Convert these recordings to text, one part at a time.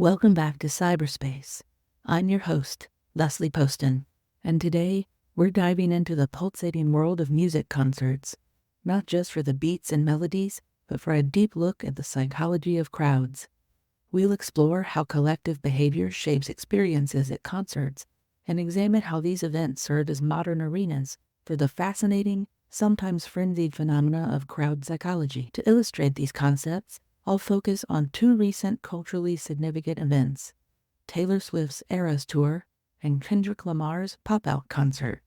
Welcome back to Cyberspace. I'm your host, Leslie Poston, and today we're diving into the pulsating world of music concerts, not just for the beats and melodies, but for a deep look at the psychology of crowds. We'll explore how collective behavior shapes experiences at concerts and examine how these events serve as modern arenas for the fascinating, sometimes frenzied phenomena of crowd psychology. To illustrate these concepts, I'll focus on two recent culturally significant events, Taylor Swift's Eras Tour and Kendrick Lamar's Pop-Out concert.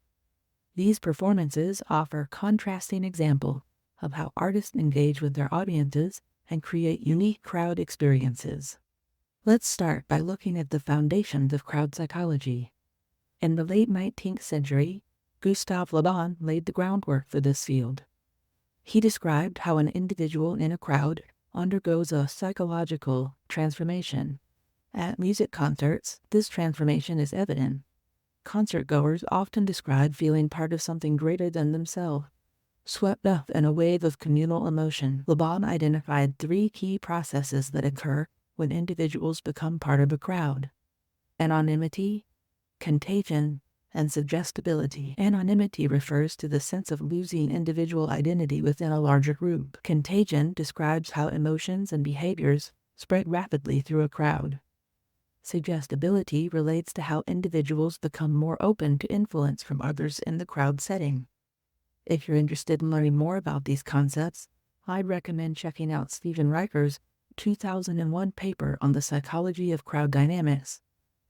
These performances offer contrasting examples of how artists engage with their audiences and create unique crowd experiences. Let's start by looking at the foundations of crowd psychology. In the late 19th century, Gustave Le Bon laid the groundwork for this field. He described how an individual in a crowd undergoes a psychological transformation. At music concerts, this transformation is evident. Concertgoers often describe feeling part of something greater than themselves, swept up in a wave of communal emotion. Le Bon identified three key processes that occur when individuals become part of a crowd: anonymity, contagion, and suggestibility. Anonymity refers to the sense of losing individual identity within a larger group. Contagion describes how emotions and behaviors spread rapidly through a crowd. Suggestibility relates to how individuals become more open to influence from others in the crowd setting. If you're interested in learning more about these concepts, I'd recommend checking out Stephen Reicher's 2001 paper on the psychology of crowd dynamics,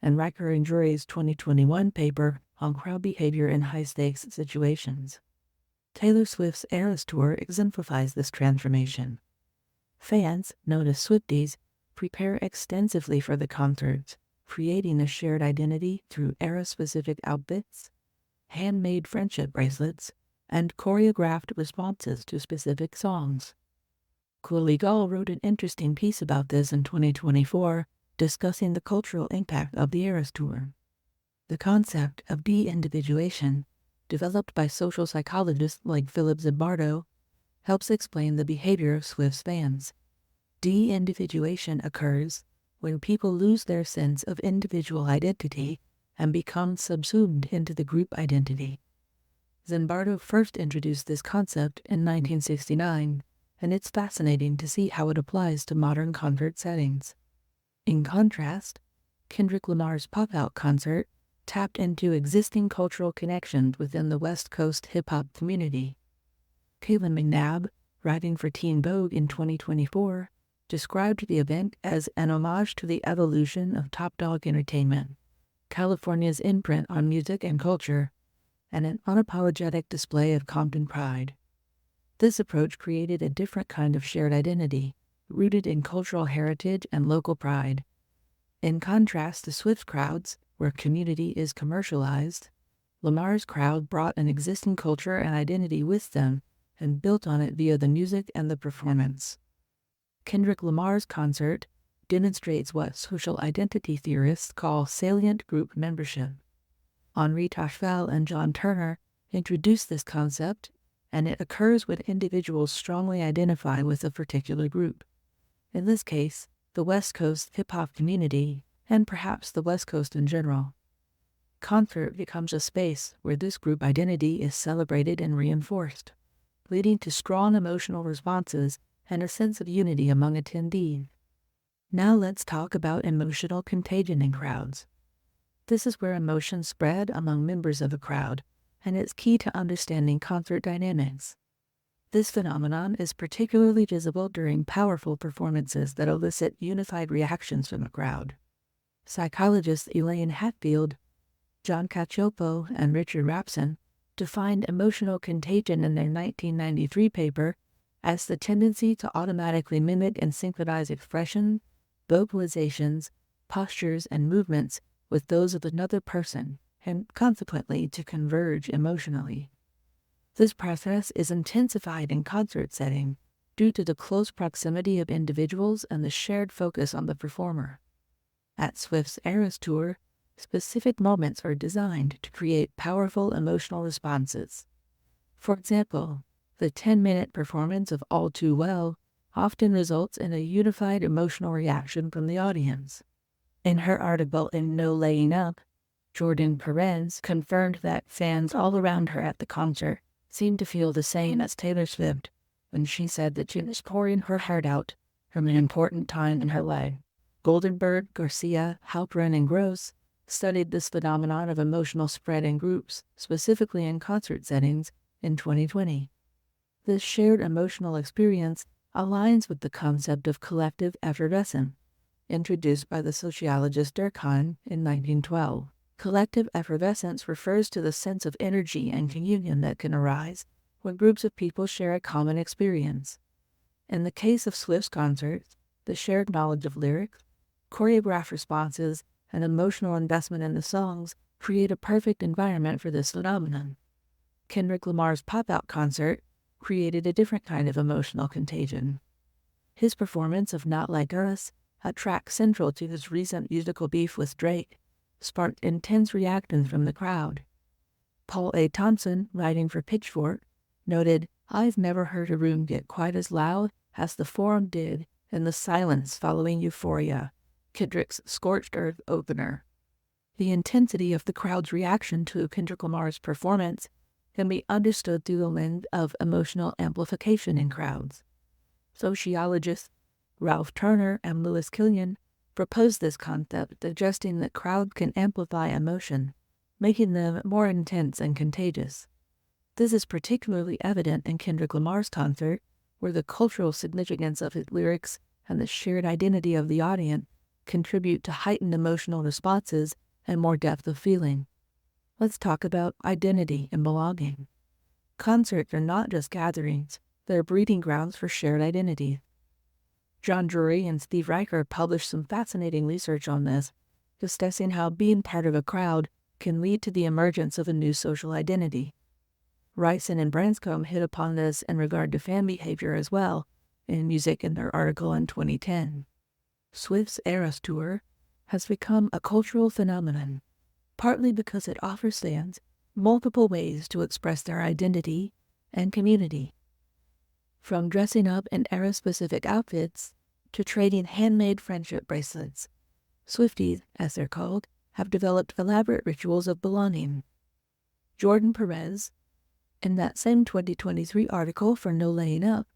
and Reicher and Drury's 2021 paper on crowd behavior in high-stakes situations. Taylor Swift's Eras Tour exemplifies this transformation. Fans, known as Swifties, prepare extensively for the concerts, creating a shared identity through era-specific outfits, handmade friendship bracelets, and choreographed responses to specific songs. Colleague wrote an interesting piece about this in 2024, discussing the cultural impact of the Eras Tour. The concept of deindividuation, developed by social psychologists like Philip Zimbardo, helps explain the behavior of Swift's fans. Deindividuation occurs when people lose their sense of individual identity and become subsumed into the group identity. Zimbardo first introduced this concept in 1969, and it's fascinating to see how it applies to modern concert settings. In contrast, Kendrick Lamar's Pop-Out concert tapped into existing cultural connections within the West Coast hip-hop community. Caitlin McNabb, writing for Teen Vogue in 2024, described the event as an homage to the evolution of Top Dog Entertainment, California's imprint on music and culture, and an unapologetic display of Compton pride. This approach created a different kind of shared identity, rooted in cultural heritage and local pride. In contrast to Swift crowds, where community is commercialized, Lamar's crowd brought an existing culture and identity with them and built on it via the music and the performance. Kendrick Lamar's concert demonstrates what social identity theorists call salient group membership. Henri Tachvel and John Turner introduced this concept, and it occurs when individuals strongly identify with a particular group. In this case, the West Coast hip-hop community, and perhaps the West Coast in general. Concert becomes a space where this group identity is celebrated and reinforced, leading to strong emotional responses and a sense of unity among attendees. Now let's talk about emotional contagion in crowds. This is where emotions spread among members of a crowd, and it's key to understanding concert dynamics. This phenomenon is particularly visible during powerful performances that elicit unified reactions from a crowd. Psychologists Elaine Hatfield, John Cacioppo, and Richard Rapson defined emotional contagion in their 1993 paper as the tendency to automatically mimic and synchronize expression, vocalizations, postures, and movements with those of another person, and consequently to converge emotionally. This process is intensified in concert setting due to the close proximity of individuals and the shared focus on the performer. At Swift's Eras Tour, specific moments are designed to create powerful emotional responses. For example, the 10-minute performance of All Too Well often results in a unified emotional reaction from the audience. In her article in No Laying Up, Jordan Perez confirmed that fans all around her at the concert seemed to feel the same as Taylor Swift when she said that she was pouring her heart out from an important time in her life. Goldenberg, Garcia, Halperin, and Gross studied this phenomenon of emotional spread in groups, specifically in concert settings, in 2020. This shared emotional experience aligns with the concept of collective effervescence, introduced by the sociologist Durkheim in 1912. Collective effervescence refers to the sense of energy and communion that can arise when groups of people share a common experience. In the case of Swift's concerts, the shared knowledge of lyrics, choreographed responses, and emotional investment in the songs create a perfect environment for this phenomenon. Kendrick Lamar's pop-out concert created a different kind of emotional contagion. His performance of Not Like Us, a track central to his recent musical beef with Drake, sparked intense reactions from the crowd. Paul A. Thompson, writing for Pitchfork, noted, "I've never heard a room get quite as loud as the Forum did in the silence following Euphoria, Kendrick's Scorched Earth opener." The intensity of the crowd's reaction to Kendrick Lamar's performance can be understood through the lens of emotional amplification in crowds. Sociologists Ralph Turner and Louis Killian proposed this concept, suggesting that crowds can amplify emotion, making them more intense and contagious. This is particularly evident in Kendrick Lamar's concert, where the cultural significance of his lyrics and the shared identity of the audience contribute to heightened emotional responses and more depth of feeling. Let's talk about identity and belonging. Concerts are not just gatherings, they're breeding grounds for shared identity. John Drury and Steve Riker published some fascinating research on this, discussing how being part of a crowd can lead to the emergence of a new social identity. Ryson and Branscombe hit upon this in regard to fan behavior as well in Music in their article in 2010. Swift's Eras Tour has become a cultural phenomenon, partly because it offers fans multiple ways to express their identity and community. From dressing up in era-specific outfits to trading handmade friendship bracelets, Swifties, as they're called, have developed elaborate rituals of belonging. Jordan Perez, in that same 2023 article for No Laying Up,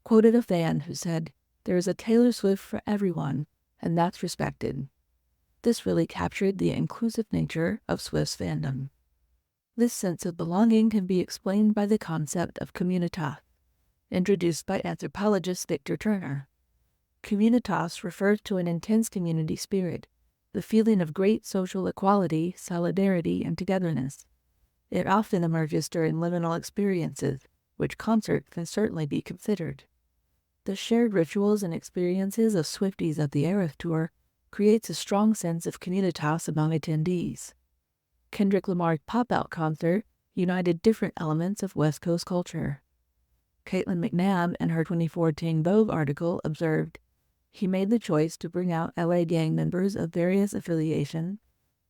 quoted a fan who said, "There is a Taylor Swift for everyone, and that's respected." This really captured the inclusive nature of Swift's fandom. This sense of belonging can be explained by the concept of communitas, introduced by anthropologist Victor Turner. Communitas refers to an intense community spirit, the feeling of great social equality, solidarity, and togetherness. It often emerges during liminal experiences, which concerts can certainly be considered. The shared rituals and experiences of Swifties at the Eras Tour creates a strong sense of communitas among attendees. Kendrick Lamar's pop-out concert united different elements of West Coast culture. Caitlin McNabb, in her 2014 Vogue article, observed, "He made the choice to bring out LA gang members of various affiliations,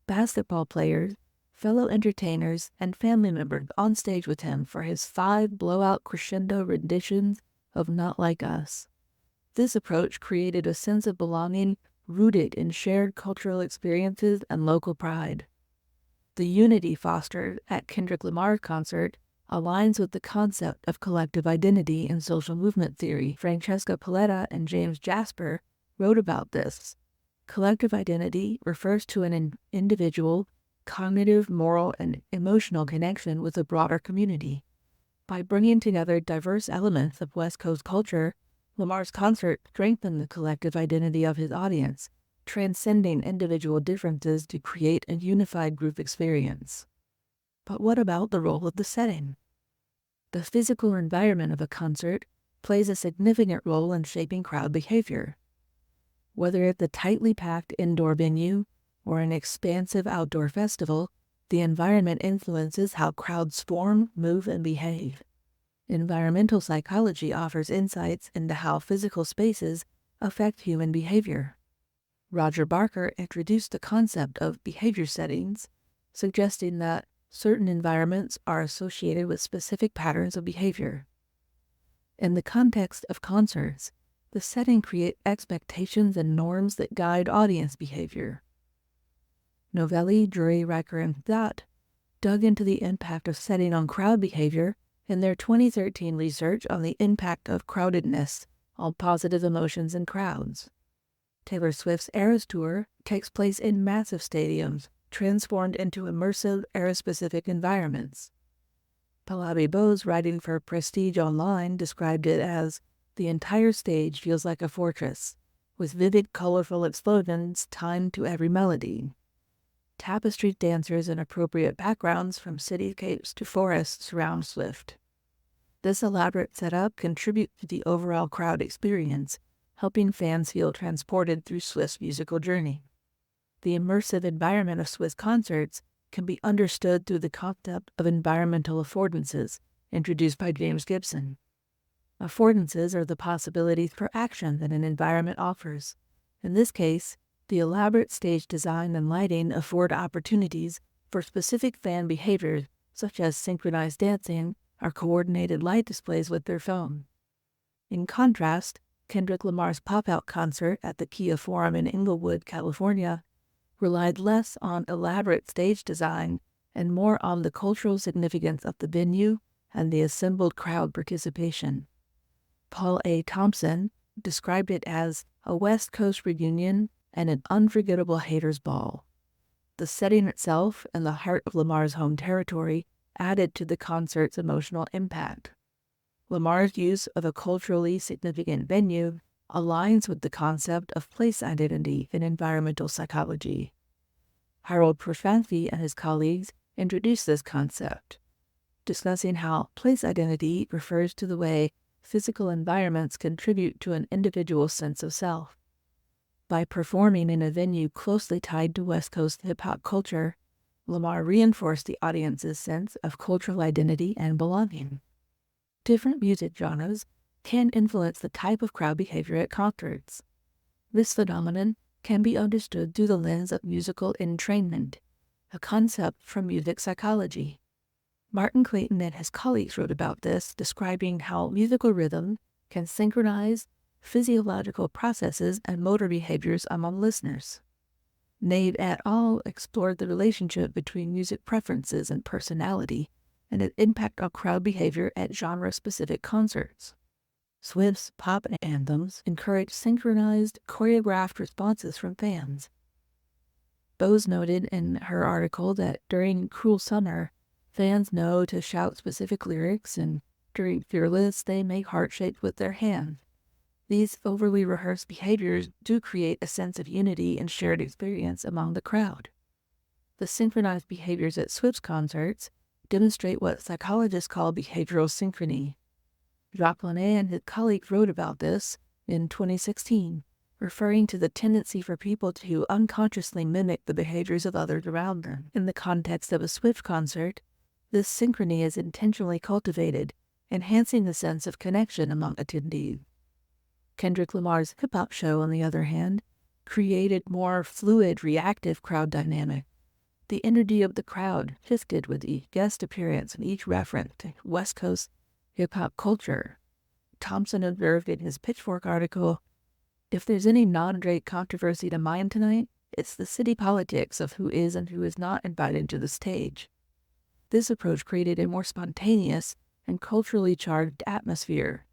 basketball players, fellow entertainers, and family members on stage with him for his 5 blowout crescendo renditions of Not Like Us." This approach created a sense of belonging rooted in shared cultural experiences and local pride. The unity fostered at Kendrick Lamar's concert aligns with the concept of collective identity in social movement theory. Francesca Paletta and James Jasper wrote about this. Collective identity refers to an individual, cognitive, moral, and emotional connection with a broader community. By bringing together diverse elements of West Coast culture, Lamar's concert strengthened the collective identity of his audience, transcending individual differences to create a unified group experience. But what about the role of the setting? The physical environment of a concert plays a significant role in shaping crowd behavior. Whether it's a tightly packed indoor venue or an expansive outdoor festival, the environment influences how crowds form, move, and behave. Environmental psychology offers insights into how physical spaces affect human behavior. Roger Barker introduced the concept of behavior settings, suggesting that certain environments are associated with specific patterns of behavior. In the context of concerts, the setting creates expectations and norms that guide audience behavior. Novelli, Drury, Riker, and Thott dug into the impact of setting on crowd behavior in their 2013 research on the impact of crowdedness on positive emotions in crowds. Taylor Swift's Eras Tour takes place in massive stadiums, transformed into immersive, era-specific environments. Pallavi Bose, writing for Prestige Online, described it as, "The entire stage feels like a fortress, with vivid, colorful explosions timed to every melody." Tapestried dancers in appropriate backgrounds from cityscapes to forests surround Swift. This elaborate setup contributes to the overall crowd experience, helping fans feel transported through Swift's musical journey. The immersive environment of Swift's concerts can be understood through the concept of environmental affordances, introduced by James Gibson. Affordances are the possibilities for action that an environment offers. In this case, the elaborate stage design and lighting afford opportunities for specific fan behaviors, such as synchronized dancing or coordinated light displays with their phone. In contrast, Kendrick Lamar's pop-out concert at the Kia Forum in Inglewood, California, relied less on elaborate stage design and more on the cultural significance of the venue and the assembled crowd participation. Paul A. Thompson described it as a West Coast reunion and an unforgettable haters' ball. The setting itself and the heart of Lamar's home territory added to the concert's emotional impact. Lamar's use of a culturally significant venue aligns with the concept of place identity in environmental psychology. Harold Profanthi and his colleagues introduced this concept, discussing how place identity refers to the way physical environments contribute to an individual's sense of self. By performing in a venue closely tied to West Coast hip-hop culture, Lamar reinforced the audience's sense of cultural identity and belonging. Different music genres can influence the type of crowd behavior at concerts. This phenomenon can be understood through the lens of musical entrainment, a concept from music psychology. Martin Clayton and his colleagues wrote about this, describing how musical rhythm can synchronize physiological processes and motor behaviors among listeners. Nave et al. Explored the relationship between music preferences and personality and its impact on crowd behavior at genre-specific concerts. Swift's pop anthems encourage synchronized, choreographed responses from fans. Bose noted in her article that during Cruel Summer, fans know to shout specific lyrics, and during Fearless, they make heart shapes with their hands. These overly rehearsed behaviors do create a sense of unity and shared experience among the crowd. The synchronized behaviors at Swift's concerts demonstrate what psychologists call behavioral synchrony. Jacques Launay and his colleagues wrote about this in 2016, referring to the tendency for people to unconsciously mimic the behaviors of others around them. In the context of a Swift concert, this synchrony is intentionally cultivated, enhancing the sense of connection among attendees. Kendrick Lamar's hip-hop show, on the other hand, created more fluid, reactive crowd dynamic. The energy of the crowd shifted with each guest appearance and each reference to West Coast hip-hop culture. Thompson observed in his Pitchfork article, "If there's any non-Drake controversy to mind tonight, it's the city politics of who is and who is not invited to the stage." This approach created a more spontaneous and culturally charged atmosphere.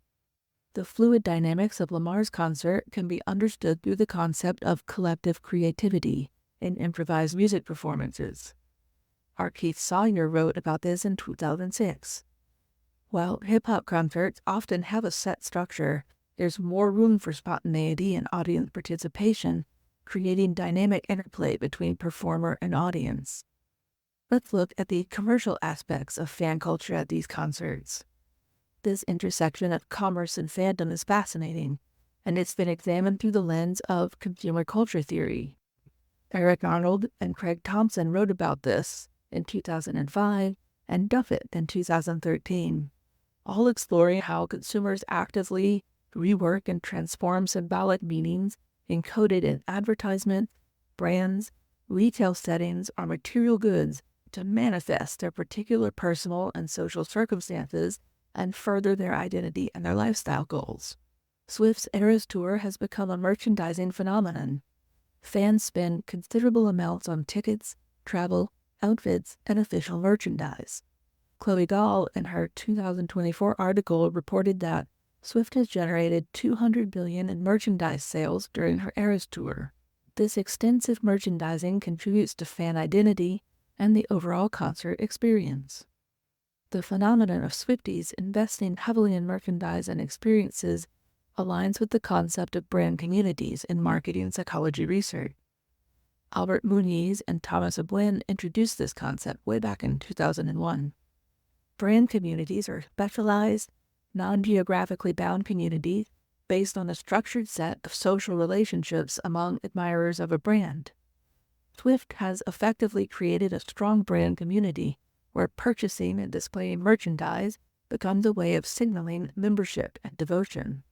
The fluid dynamics of Lamar's concert can be understood through the concept of collective creativity in improvised music performances. R. Keith Sawyer wrote about this in 2006. While hip-hop concerts often have a set structure, there's more room for spontaneity and audience participation, creating dynamic interplay between performer and audience. Let's look at the commercial aspects of fan culture at these concerts. This intersection of commerce and fandom is fascinating, and it's been examined through the lens of consumer culture theory. Eric Arnold and Craig Thompson wrote about this in 2005 and Duffett in 2013, all exploring how consumers actively rework and transform symbolic meanings encoded in advertisement, brands, retail settings, or material goods to manifest their particular personal and social circumstances and further their identity and their lifestyle goals. Swift's Eras Tour has become a merchandising phenomenon. fans spend considerable amounts on tickets, travel, outfits, and official merchandise. Chloe Gall, in her 2024 article, reported that Swift has generated $200 billion in merchandise sales during her Eras tour. This extensive merchandising contributes to fan identity and the overall concert experience. The phenomenon of Swifties investing heavily in merchandise and experiences aligns with the concept of brand communities in marketing psychology research. Albert Muniz and Thomas Abuen introduced this concept way back in 2001. Brand communities are specialized, non-geographically bound communities based on a structured set of social relationships among admirers of a brand. Swift has effectively created a strong brand community where purchasing and displaying merchandise becomes a way of signaling membership and devotion.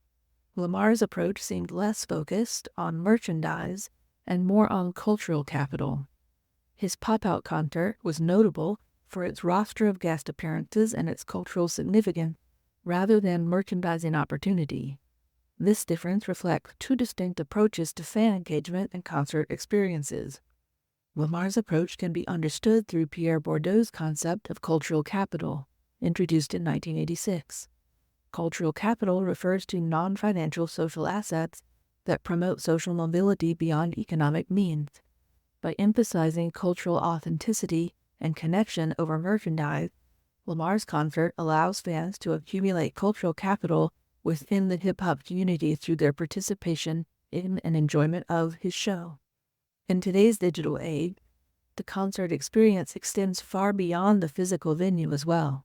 Lamar's approach seemed less focused on merchandise and more on cultural capital. His pop-out concert was notable for its roster of guest appearances and its cultural significance rather than merchandising opportunity. This difference reflects two distinct approaches to fan engagement and concert experiences. Lamar's approach can be understood through Pierre Bourdieu's concept of cultural capital, introduced in 1986. Cultural capital refers to non-financial social assets that promote social mobility beyond economic means. By emphasizing cultural authenticity and connection over merchandise, Lamar's concert allows fans to accumulate cultural capital within the hip-hop community through their participation in and enjoyment of his show. In today's digital age, the concert experience extends far beyond the physical venue as well.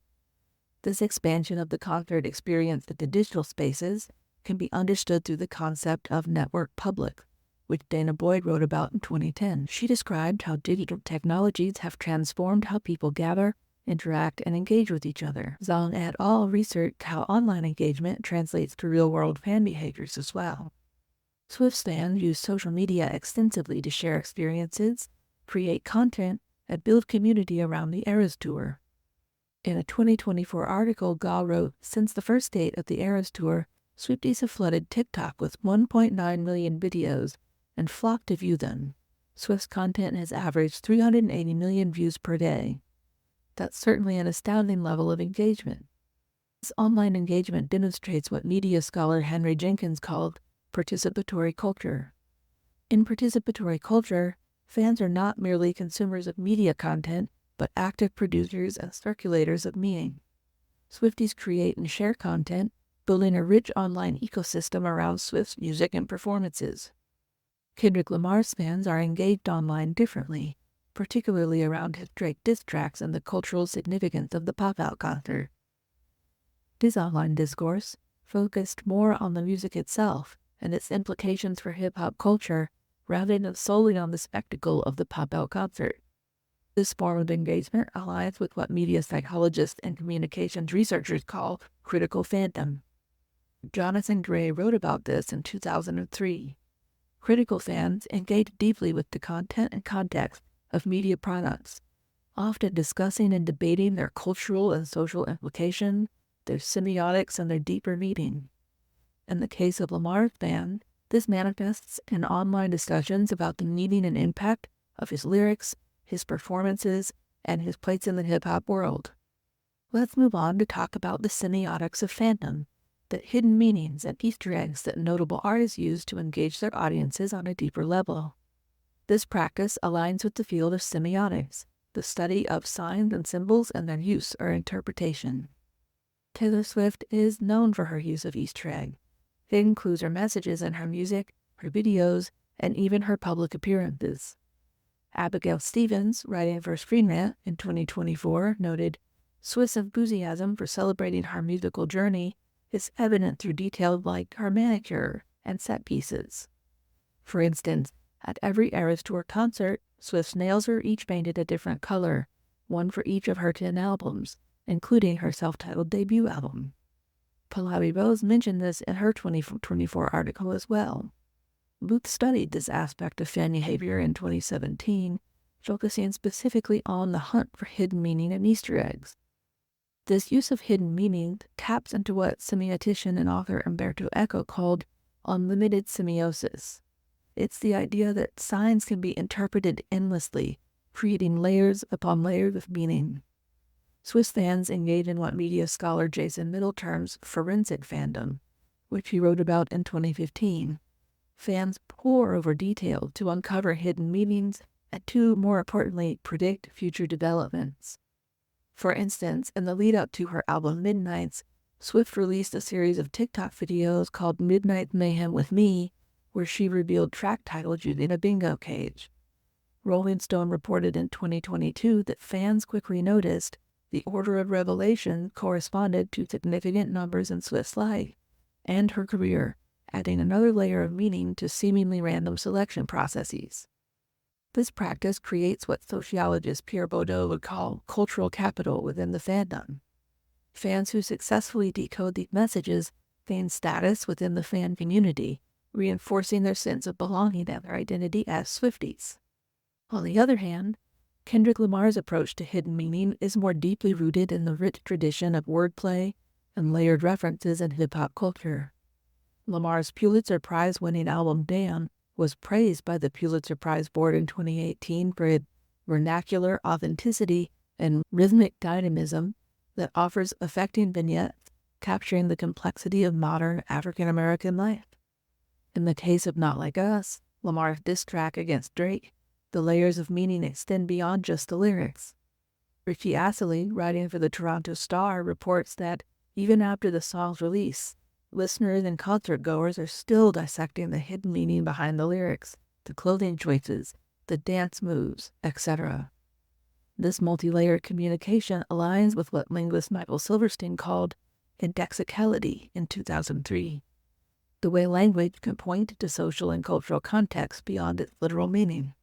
This expansion of the concert experience into digital spaces can be understood through the concept of network public, which Dana Boyd wrote about in 2010. She described how digital technologies have transformed how people gather, interact, and engage with each other. Zhang et al. Researched how online engagement translates to real-world fan behaviors as well. Swift's fans use social media extensively to share experiences, create content, and build community around the Eras Tour. In a 2024 article, Gall wrote, "Since the first date of the Eras Tour, Swifties have flooded TikTok with 1.9 million videos and flocked to view them. Swift's content has averaged 380 million views per day. That's certainly an astounding level of engagement." This online engagement demonstrates what media scholar Henry Jenkins called participatory culture. In participatory culture, fans are not merely consumers of media content, but active producers and circulators of meaning. Swifties create and share content, building a rich online ecosystem around Swift's music and performances. Kendrick Lamar's fans are engaged online differently, particularly around his Drake diss tracks and the cultural significance of the pop-out concert. His online discourse focused more on the music itself and its implications for hip-hop culture rather than solely on the spectacle of the pop-out concert. This form of engagement aligns with what media psychologists and communications researchers call critical fandom. Jonathan Gray wrote about this in 2003. Critical fans engage deeply with the content and context of media products, often discussing and debating their cultural and social implications, their semiotics, and their deeper meaning. In the case of Lamar's band, this manifests in online discussions about the meaning and impact of his lyrics, his performances, and his place in the hip-hop world. Let's move on to talk about the semiotics of fandom, the hidden meanings and Easter eggs that notable artists use to engage their audiences on a deeper level. This practice aligns with the field of semiotics, the study of signs and symbols and their use or interpretation. Taylor Swift is known for her use of Easter eggs. It includes her messages in her music, her videos, and even her public appearances. Abigail Stevens, writing for Screen Rant in 2024, noted, "Swift's enthusiasm for celebrating her musical journey is evident through details like her manicure and set pieces. For instance, at every Eras Tour concert, Swift's nails are each painted a different color, one for each of her 10 albums, including her self-titled debut album." Pallavi Rose mentioned this in her 2024 article as well. Booth studied this aspect of fan behavior in 2017, focusing specifically on the hunt for hidden meaning and Easter eggs. This use of hidden meaning taps into what semiotician and author Umberto Eco called unlimited semiosis. It's the idea that signs can be interpreted endlessly, creating layers upon layers of meaning. Swiss fans engage in what media scholar Jason Middle terms forensic fandom, which he wrote about in 2015. Fans pore over detail to uncover hidden meanings and to, more importantly, predict future developments. For instance, in the lead-up to her album Midnights, Swift released a series of TikTok videos called Midnight Mayhem with Me, where she revealed track titles using a bingo cage. Rolling Stone reported in 2022 that fans quickly noticed the order of revelation corresponded to significant numbers in Swift's life and her career, adding another layer of meaning to seemingly random selection processes. This practice creates what sociologist Pierre Bourdieu would call cultural capital within the fandom. Fans who successfully decode these messages gain status within the fan community, reinforcing their sense of belonging and their identity as Swifties. On the other hand, Kendrick Lamar's approach to hidden meaning is more deeply rooted in the rich tradition of wordplay and layered references in hip-hop culture. Lamar's Pulitzer Prize-winning album Damn was praised by the Pulitzer Prize Board in 2018 for its vernacular authenticity and rhythmic dynamism that offers affecting vignettes capturing the complexity of modern African-American life. In the case of Not Like Us, Lamar's diss track against Drake, the layers of meaning extend beyond just the lyrics. Richie Astley, writing for the Toronto Star, reports that even after the song's release, listeners and concert-goers are still dissecting the hidden meaning behind the lyrics, the clothing choices, the dance moves, etc. This multi-layered communication aligns with what linguist Michael Silverstein called indexicality in 2003. The way language can point to social and cultural context beyond its literal meaning.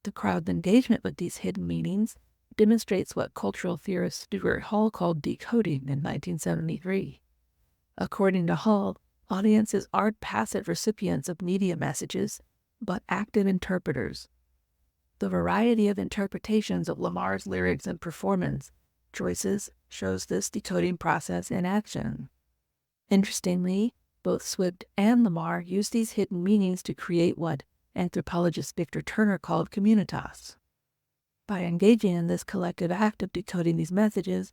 The crowd's engagement with these hidden meanings demonstrates what cultural theorist Stuart Hall called decoding in 1973. According to Hall, audiences aren't passive recipients of media messages, but active interpreters. The variety of interpretations of Lamar's lyrics and performance choices shows this decoding process in action. Interestingly, both Swift and Lamar use these hidden meanings to create what anthropologist Victor Turner called communitas. By engaging in this collective act of decoding these messages,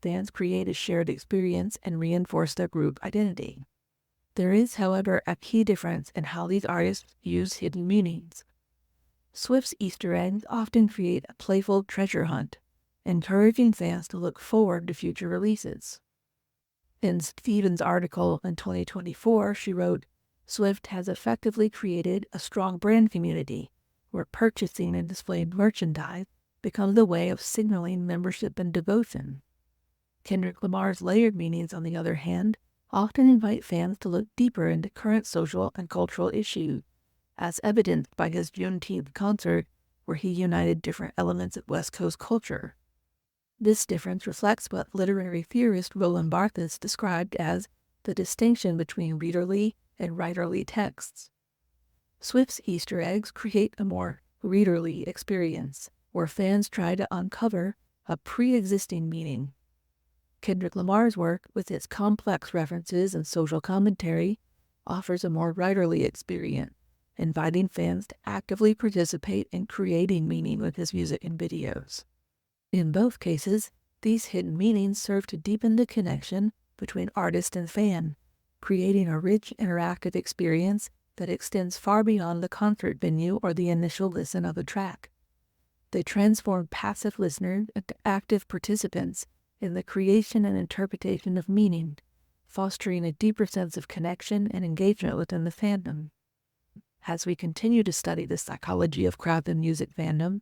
fans create a shared experience and reinforce their group identity. There is, however, a key difference in how these artists use hidden meanings. Swift's Easter eggs often create a playful treasure hunt, encouraging fans to look forward to future releases. In Stevens' article in 2024, she wrote, Swift has effectively created a strong brand community where purchasing and displaying merchandise becomes the way of signaling membership and devotion. Kendrick Lamar's layered meanings, on the other hand, often invite fans to look deeper into current social and cultural issues, as evidenced by his Juneteenth concert where he united different elements of West Coast culture. This difference reflects what literary theorist Roland Barthes described as the distinction between readerly and writerly texts. Swift's Easter eggs create a more readerly experience, where fans try to uncover a pre-existing meaning. Kendrick Lamar's work, with its complex references and social commentary, offers a more writerly experience, inviting fans to actively participate in creating meaning with his music and videos. In both cases, these hidden meanings serve to deepen the connection between artist and fan, creating a rich, interactive experience that extends far beyond the concert venue or the initial listen of a track. They transform passive listeners into active participants in the creation and interpretation of meaning, fostering a deeper sense of connection and engagement within the fandom. As we continue to study the psychology of crowd and music fandom,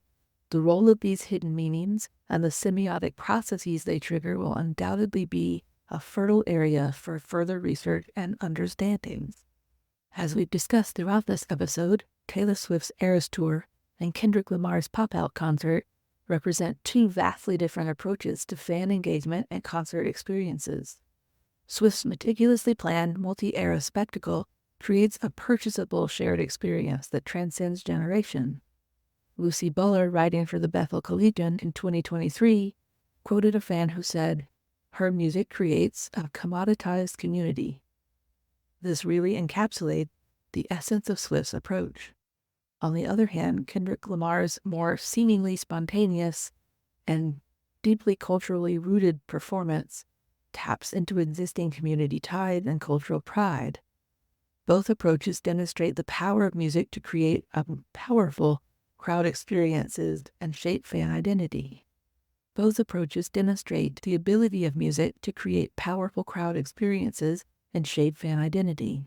the role of these hidden meanings and the semiotic processes they trigger will undoubtedly be a fertile area for further research and understanding. As we've discussed throughout this episode, Taylor Swift's Eras Tour and Kendrick Lamar's Pop-Out concert represent two vastly different approaches to fan engagement and concert experiences. Swift's meticulously planned multi-era spectacle creates a purchasable shared experience that transcends generation. Lucy Buller, writing for the Bethel Collegian in 2023, quoted a fan who said, "Her music creates a commoditized community." This really encapsulates the essence of Swift's approach. On the other hand, Kendrick Lamar's more seemingly spontaneous and deeply culturally rooted performance taps into existing community ties and cultural pride. Both approaches demonstrate the power of music to create powerful crowd experiences and shape fan identity. Both approaches demonstrate the ability of music to create powerful crowd experiences and shape fan identity.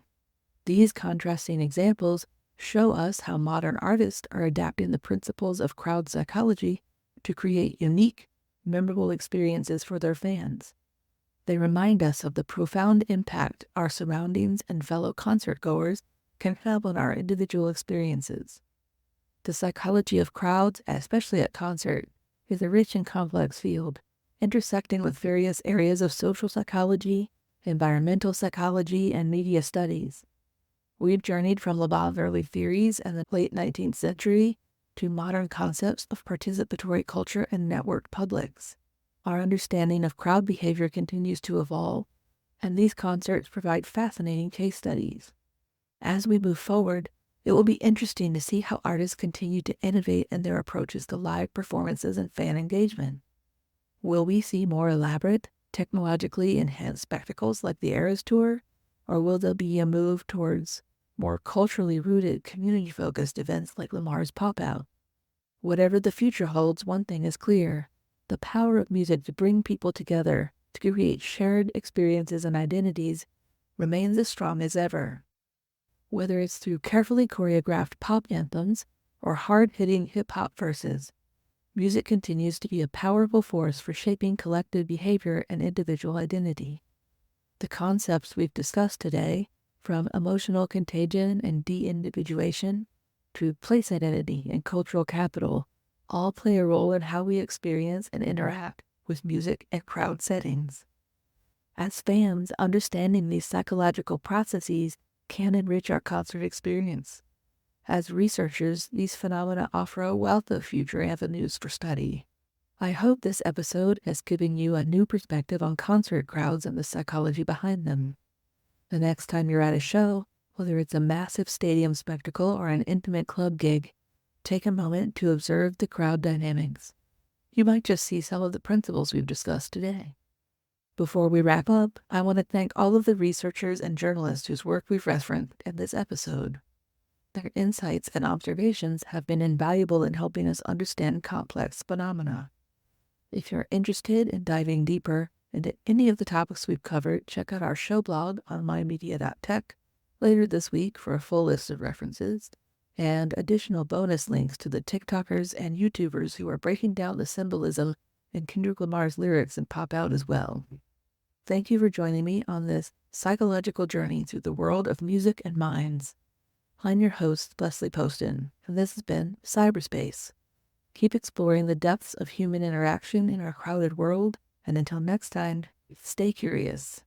These contrasting examples show us how modern artists are adapting the principles of crowd psychology to create unique, memorable experiences for their fans. They remind us of the profound impact our surroundings and fellow concertgoers can have on our individual experiences. The psychology of crowds, especially at concert, is a rich and complex field, intersecting with various areas of social psychology, environmental psychology, and media studies. We've journeyed from Le Bon's early theories in the late 19th century to modern concepts of participatory culture and networked publics. Our understanding of crowd behavior continues to evolve, and these concerts provide fascinating case studies. As we move forward, it will be interesting to see how artists continue to innovate in their approaches to live performances and fan engagement. Will we see more elaborate, technologically enhanced spectacles like the Eras Tour, or will there be a move towards more culturally rooted, community-focused events like Lamar's Pop-Out? Whatever the future holds, one thing is clear: the power of music to bring people together, to create shared experiences and identities, remains as strong as ever. Whether it's through carefully choreographed pop anthems or hard-hitting hip-hop verses, music continues to be a powerful force for shaping collective behavior and individual identity. The concepts we've discussed today, from emotional contagion and deindividuation to place identity and cultural capital, all play a role in how we experience and interact with music and crowd settings. As fans, understanding these psychological processes can enrich our concert experience. As researchers, these phenomena offer a wealth of future avenues for study. I hope this episode has given you a new perspective on concert crowds and the psychology behind them. The next time you're at a show, whether it's a massive stadium spectacle or an intimate club gig, take a moment to observe the crowd dynamics. You might just see some of the principles we've discussed today. Before we wrap up, I want to thank all of the researchers and journalists whose work we've referenced in this episode. Their insights and observations have been invaluable in helping us understand complex phenomena. If you're interested in diving deeper into any of the topics we've covered, check out our show blog on mymedia.tech later this week for a full list of references and additional bonus links to the TikTokers and YouTubers who are breaking down the symbolism in Kendrick Lamar's lyrics and Pop Out as well. Thank you for joining me on this psychological journey through the world of music and minds. I'm your host, Leslie Poston, and this has been PsyberSpace. Keep exploring the depths of human interaction in our crowded world, and until next time, stay curious.